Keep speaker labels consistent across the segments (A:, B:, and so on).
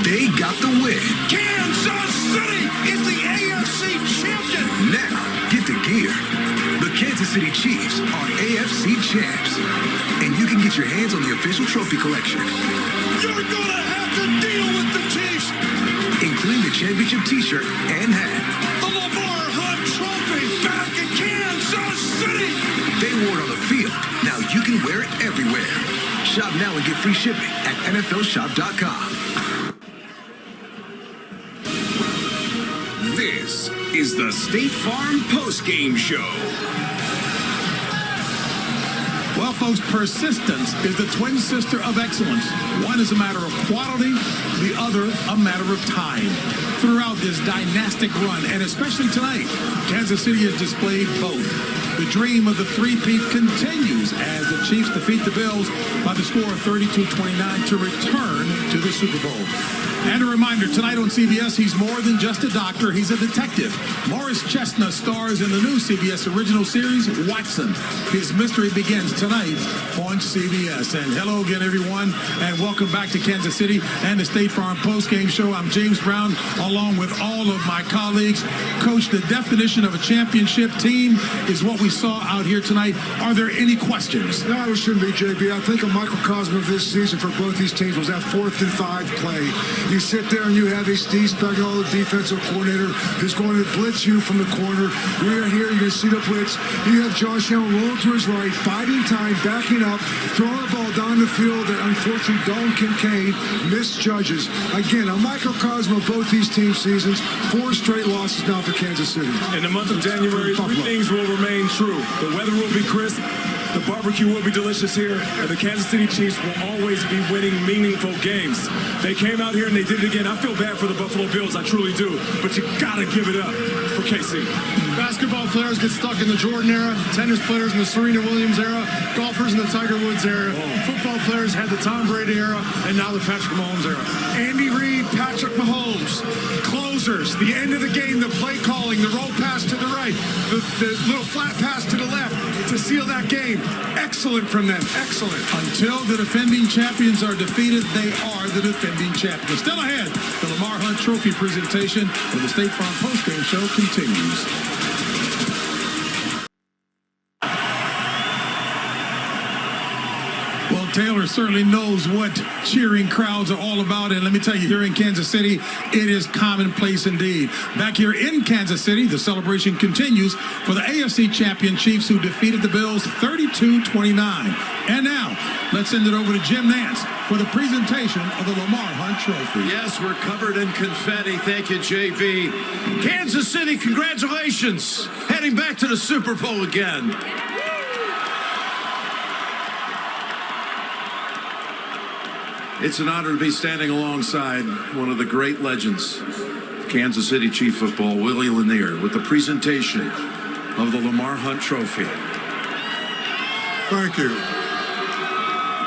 A: They got the win.
B: Kansas City is the AFC champion.
A: Now, get the gear. The Kansas City Chiefs are AFC champs. And you can get your hands on the official trophy collection.
B: You're going to have to deal with the Chiefs.
A: Including the championship t-shirt and hat.
B: The Lamar Hunt Trophy back in Kansas City.
A: They wore it on the field. Now you can wear it everywhere. Shop now and get free shipping at NFLshop.com.
C: This is the State Farm Post-Game Show.
D: Well, folks, persistence is the twin sister of excellence. One is a matter of quality, the other a matter of time. Throughout this dynastic run, and especially tonight, Kansas City has displayed both. The dream of the three-peat continues as the Chiefs defeat the Bills by the score of 32-29 to return to the Super Bowl. And a reminder, tonight on CBS, he's more than just a doctor, he's a detective. Morris Chestnut stars in the new CBS original series, Watson. His mystery begins tonight on CBS. And hello again, everyone, and welcome back to Kansas City and the State Farm Post-Game Show. I'm James Brown, along with all of my colleagues. Coach, the definition of a championship team is what we saw out here tonight. Are there any questions?
E: No, there shouldn't be, JB. I think a microcosm of this season for both these teams was that 4th and 5 play. You sit there and you have a Steve Spagnuolo, the defensive coordinator, who's going to blitz you from the corner. You're here, you're going to see the blitz. You have Josh Allen rolling to his right, biding time, backing up, throwing the ball down the field that unfortunately Dalton Kincaid misjudges. Again, a microcosm of both these team seasons. 4 straight losses now for Kansas City.
F: In the month of January, 3 things will remain true. The weather will be crisp. The barbecue will be delicious here, and the Kansas City Chiefs will always be winning meaningful games. They came out here and they did it again. I feel bad for the Buffalo Bills, I truly do, but you gotta give it up for KC.
G: Basketball players get stuck in the Jordan era, tennis players in the Serena Williams era, golfers in the Tiger Woods era, football players had the Tom Brady era, and now the Patrick Mahomes era.
B: Andy Reid, Patrick Mahomes, closers, the end of the game, the play calling, the roll pass to the right, the little flat pass to the left to seal that game. Excellent from them, excellent.
D: Until the defending champions are defeated, they are the defending champions. Still ahead, the Lamar Hunt Trophy presentation for the State Farm Postgame Show continues. Well, Taylor certainly knows what cheering crowds are all about, and let me tell you, here in Kansas City, it is commonplace indeed. Back here in Kansas City, the celebration continues for the AFC champion Chiefs, who defeated the Bills 32-29. And now, let's send it over to Jim Nance for the presentation of the Lamar Hunt Trophy.
H: Yes, we're covered in confetti. Thank you, JB. Kansas City, congratulations. Heading back to the Super Bowl again. It's an honor to be standing alongside one of the great legends of Kansas City Chief football, Willie Lanier, with the presentation of the Lamar Hunt Trophy.
I: Thank you.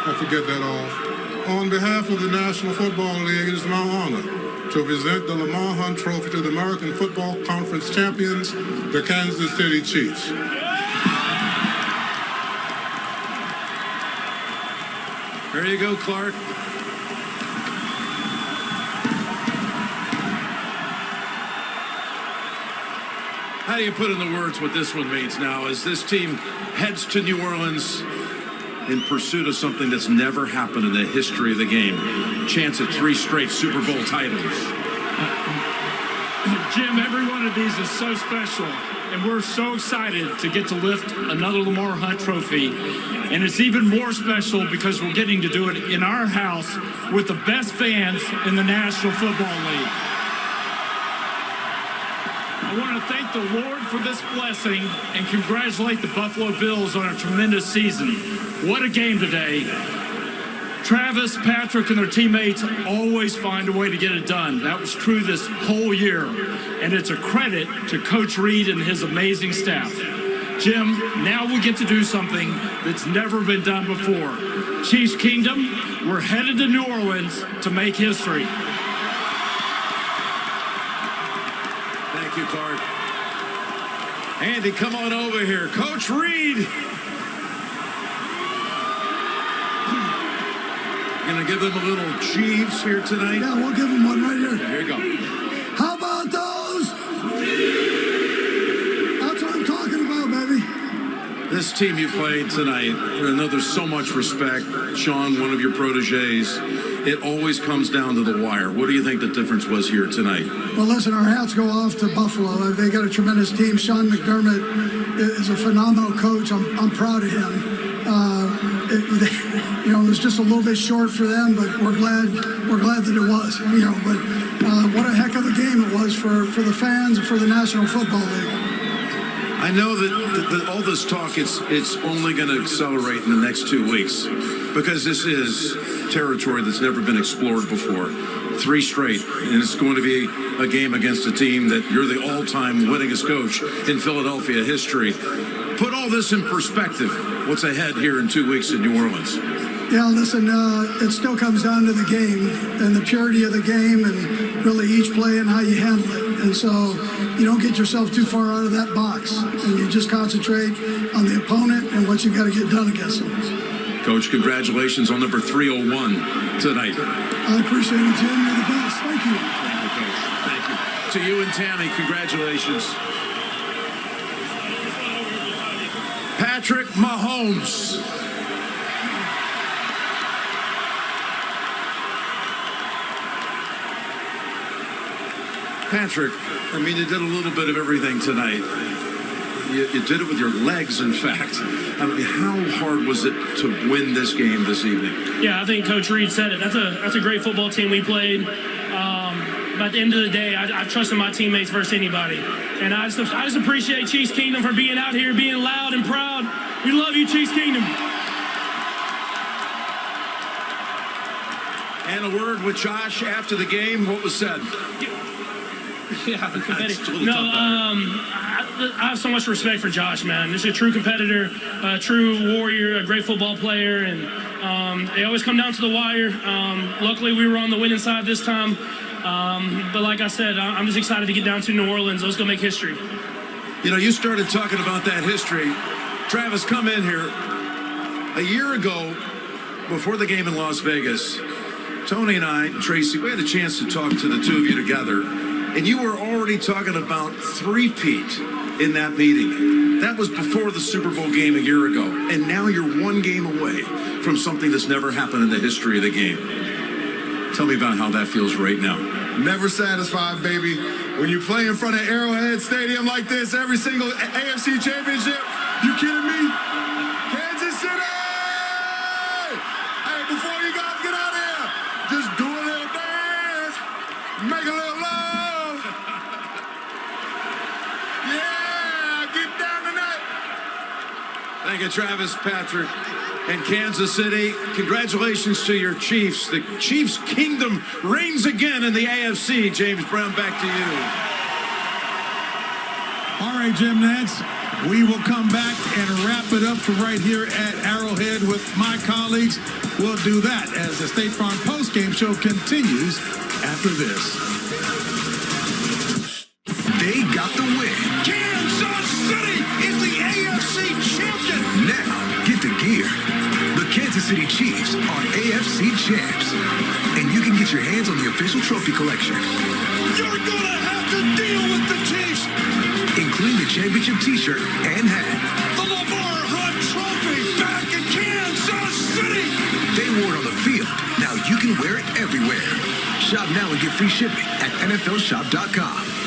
I: I forget that off. On behalf of the National Football League, it is my honor to present the Lamar Hunt Trophy to the American Football Conference champions, the Kansas City Chiefs.
H: There you go, Clark. How do you put into words what this one means now as this team heads to New Orleans in pursuit of something that's never happened in the history of the game? Chance at 3 straight Super Bowl titles.
J: Jim, every one of these is so special, and we're so excited to get to lift another Lamar Hunt Trophy. And it's even more special because we're getting to do it in our house with the best fans in the National Football League. I want to thank the Lord for this blessing and congratulate the Buffalo Bills on a tremendous season. What a game today. Travis, Patrick, and their teammates always find a way to get it done. That was true this whole year, and it's a credit to Coach Reid and his amazing staff. Jim, now we get to do something that's never been done before. Chiefs Kingdom, we're headed to New Orleans to make history.
H: Thank you, Clark. Andy, come on over here. Coach Reid. going to give them a little Chiefs here tonight?
E: Yeah, we'll give them one right here.
H: Here you go.
E: How about those? That's what I'm talking about, baby.
H: This team you played tonight, I know there's so much respect. Sean, one of your proteges, it always comes down to the wire. What do you think the difference was here tonight?
E: Well, listen, our hats go off to Buffalo. They got a tremendous team. Sean McDermott is a phenomenal coach. I'm proud of him. It was just a little bit short for them, but we're glad that it was. But what a heck of a game it was for the fans and for the National Football League.
H: I know that all this talk, it's only going to accelerate in the next 2 weeks because this is territory that's never been explored before. 3 straight, and it's going to be a game against a team that you're the all-time winningest coach in Philadelphia history. Put all this in perspective. What's ahead here in 2 weeks in New Orleans?
E: Yeah, listen, it still comes down to the game and the purity of the game and really each play and how you handle it. And so you don't get yourself too far out of that box and you just concentrate on the opponent and what you've got to get done against them.
H: Coach, congratulations on number 301 tonight.
E: I appreciate it, Jim. You're the best. Thank you.
H: Thank you, Coach. Thank you. To you and Tammy, congratulations. Patrick Mahomes. Patrick, I mean, you did a little bit of everything tonight. You did it with your legs, in fact. I mean, how hard was it to win this game this evening?
K: Yeah, I think Coach Reed said it. That's a great football team we played. But at the end of the day, I trusted my teammates versus anybody. And I just appreciate Chiefs Kingdom for being out here, being loud and proud. We love you, Chiefs Kingdom.
H: And a word with Josh after the game. What was said?
K: Yeah, I have so much respect for Josh, man. He's a true competitor, a true warrior, a great football player, and they always come down to the wire. Luckily, we were on the winning side this time. But like I said, I'm just excited to get down to New Orleans. Let's go make history.
H: You know, you started talking about that history. Travis, come in here. A year ago, before the game in Las Vegas, Tony and I, Tracy, we had a chance to talk to the two of you together. And you were already talking about three-peat in that meeting. That was before the Super Bowl game a year ago. And now you're one game away from something that's never happened in the history of the game. Tell me about how that feels right now.
B: Never satisfied, baby. When you play in front of Arrowhead Stadium like this, every single AFC championship, you kidding me? Kansas City! Hey, before you guys get out of here, just do a little dance, make a little love.
H: Thank you, Travis, Patrick, and Kansas City. Congratulations to your Chiefs. The Chiefs' kingdom reigns again in the AFC. James Brown, back to you.
D: All right, Jim Nance, we will come back and wrap it up from right here at Arrowhead with my colleagues. We'll do that as the State Farm postgame show continues after this.
A: They got the win.
C: Kansas City is the AFC champion.
A: Now, get the gear. The Kansas City Chiefs are AFC champs. And you can get your hands on the official trophy collection.
C: You're gonna have to deal with the Chiefs.
A: Including the championship t-shirt and hat.
C: The Lamar Hunt Trophy back in Kansas City.
A: They wore it on the field. Now you can wear it everywhere. Shop now and get free shipping at NFLshop.com.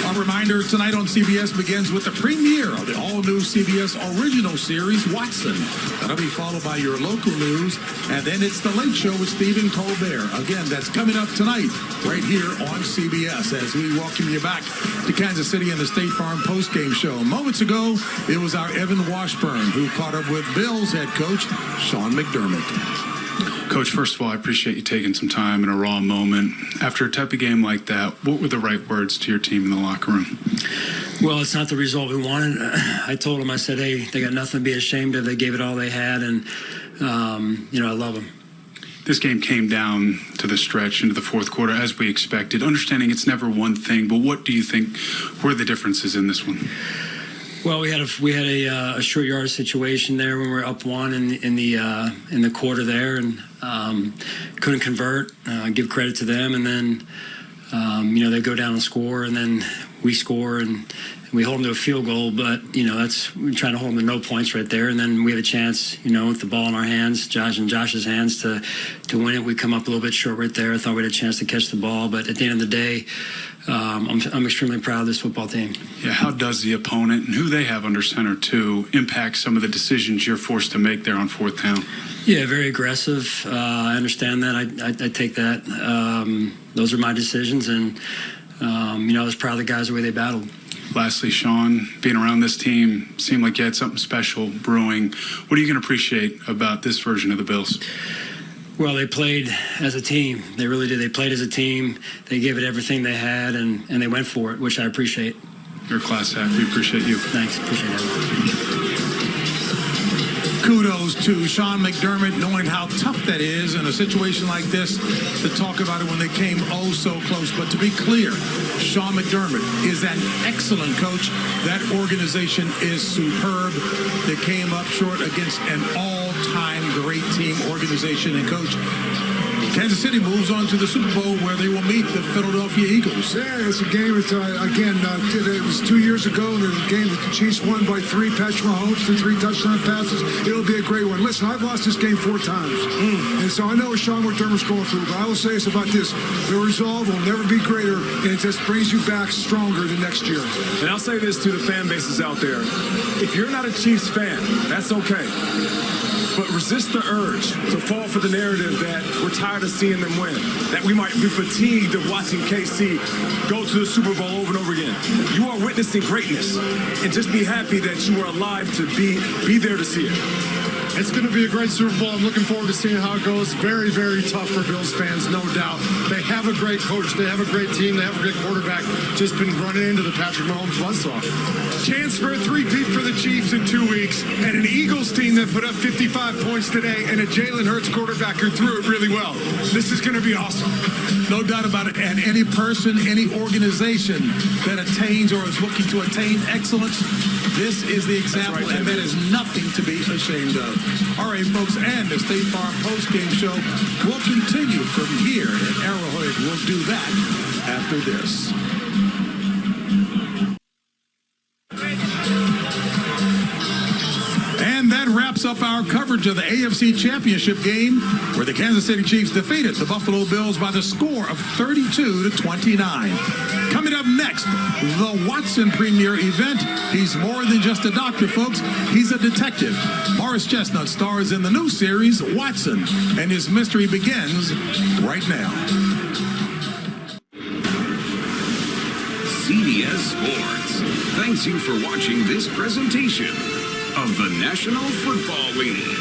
D: A reminder, tonight on CBS begins with the premiere of the all-new CBS original series, Watson. That'll be followed by your local news, and then it's The Late Show with Stephen Colbert. Again, that's coming up tonight, right here on CBS, as we welcome you back to Kansas City and the State Farm postgame show. Moments ago, it was our Evan Washburn who caught up with Bills head coach Sean McDermott.
L: Coach, first of all, I appreciate you taking some time in a raw moment. After a type of game like that, what were the right words to your team in the locker room?
M: Well, it's not the result we wanted. I told them, I said, hey, they got nothing to be ashamed of. They gave it all they had, and, I love them.
L: This game came down to the stretch into the fourth quarter as we expected. Understanding it's never one thing, but what do you think were the differences in this one?
M: Well, we had a short yardage situation there when we were up one in the quarter there, and couldn't convert. Give credit to them, and then they go down and score, and then we score and we hold them to a field goal. But we're trying to hold them to no points right there, and then we have a chance, with the ball in our hands, Josh's hands, to win it. We come up a little bit short right there. I thought we had a chance to catch the ball, but at the end of the day, I'm extremely proud of this football team.
L: Yeah, how does the opponent and who they have under center too impact some of the decisions you're forced to make there on fourth down?
M: Yeah, very aggressive. I understand that. I take that. Those are my decisions, and I was proud of the guys the way they battled.
L: Lastly, Sean, being around this team seemed like you had something special brewing. What are you going to appreciate about this version of the Bills?
M: Well, they played as a team. They really did. They played as a team. They gave it everything they had, and they went for it, which I appreciate.
L: You're a class act. We appreciate you.
M: Thanks. Appreciate it.
D: Kudos to Sean McDermott, knowing how tough that is in a situation like this, to talk about it when they came oh so close. But to be clear, Sean McDermott is an excellent coach. That organization is superb. They came up short against an all-time great team, organization, and coach. Kansas City moves on to the Super Bowl, where they will meet the Philadelphia Eagles.
E: Yeah, it's a game. It was 2 years ago. The game that the Chiefs won by 3. Patrick Mahomes threw 3 touchdown passes. It'll be a great one. Listen, I've lost this game 4 times, and so I know what Sean McDermott's going through. But I will say this about this: the resolve will never be greater, and it just brings you back stronger the next year.
F: And I'll say this to the fan bases out there: if you're not a Chiefs fan, that's okay. But resist the urge to fall for the narrative that we're tired of seeing them win, that we might be fatigued of watching KC go to the Super Bowl over and over again. You are witnessing greatness, and just be happy that you are alive to be there to see it.
G: It's going to be a great Super Bowl. I'm looking forward to seeing how it goes. Very, very tough for Bills fans, no doubt. They have a great coach. They have a great team. They have a great quarterback. Just been running into the Patrick Mahomes buzzsaw.
B: Chance for a three-peat for the Chiefs in 2 weeks, and an Eagles team that put up 55 points today, and a Jalen Hurts quarterback who threw it really well. This is going to be awesome.
D: No doubt about it. And any person, any organization that attains or is looking to attain excellence, this is the example, and that is nothing to be ashamed of. All right, folks, and the State Farm postgame show will continue from here at Arrowhead. We'll do that after this. And that wraps up our coverage of the AFC Championship game, where the Kansas City Chiefs defeated the Buffalo Bills by the score of 32-29. Coming up next, the Watson Premier event. He's more than just a doctor, folks. He's a detective. Morris Chestnut stars in the new series, Watson, and his mystery begins right now.
A: CBS Sports thanks you for watching this presentation of the National Football League.